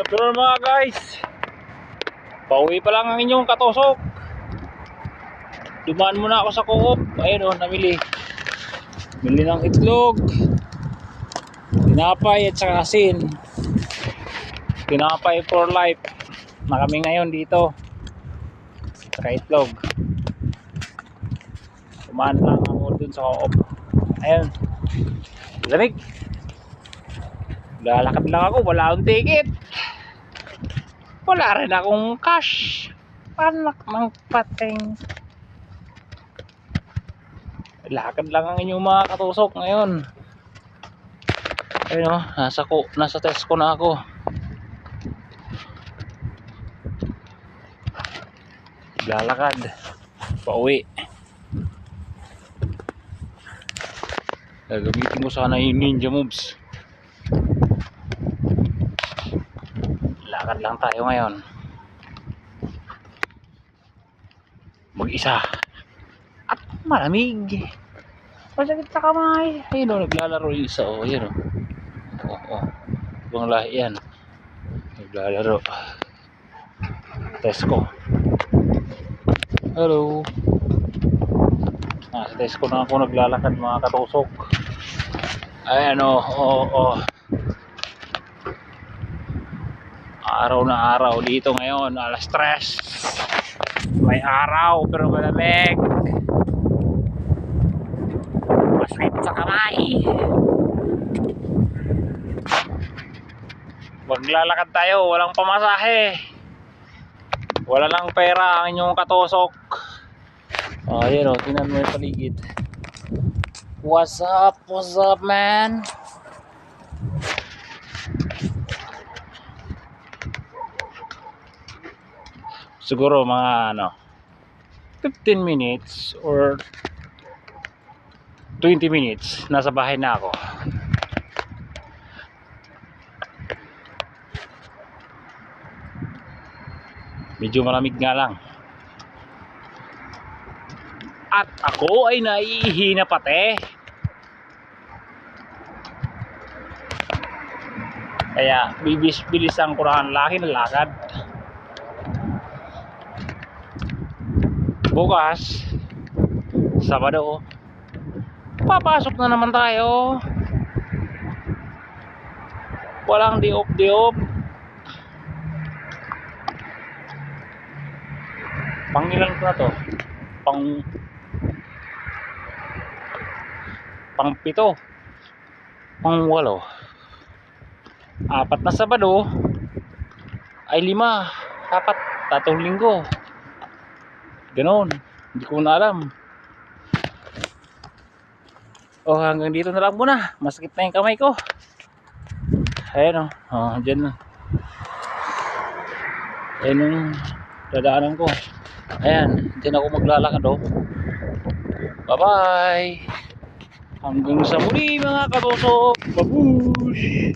Afternoon mga guys. Pauwi pa lang ang inyong katusok. Dumaan muna ako sa Co-op. Ayun o, namili. Bili ng itlog, tinapay at saka asin. Tinapay for life na kami ngayon dito. Saka itlog. Dumaan lang ako dun sa Co-op. Ayun. Lamig. Lalakad lang ako, wala akong ticket. Wala rin akong cash. Panak ng pating. Lakad lang ang inyong mga katusok ngayon. Ayun o, nasa Tesco na ako. Lalakad pauwi. Gagamitin ko sana yung ninja moves. Lakad lang tayo ngayon. Mag-isa. At malamig. Masakit sa kamay. Ayun o, naglalaro yung isa o. Ayun o. Ibang lahi yan. Naglalaro. Tesco. Hello. Sa Tesco na ako naglalakad mga katusok. Ayan o. Araw na araw dito ngayon. Alas 3. May araw pero malamig. Masakit sa kamay. Maglalakad tayo, walang pamasahe. Wala lang pera ang inyong katusok. Ayun o, tingnan mo yung paligid. What's up man? Siguro mga 15 minutes or 20 minutes nasa bahay na ako. Medyo malamig nga lang. At ako ay naiihina pati. Kaya bilis-bilisan ko na ang laki ng lakad. Bukas Sabado papasok na naman tayo. Walang di-off. Pang ilan ko na to? Pang 7, pang 8. 4 na Sabado ay 5. Dapat 3 linggo. Ganon. Hindi ko na alam. Hanggang dito na lang muna. Masakit na yung kamay ko. Ayan o. Dyan na. Ayan yung dadaanan ko. Ayan. Dyan ako maglalakad o. Bye bye. Hanggang sa muli mga katusok. Babush.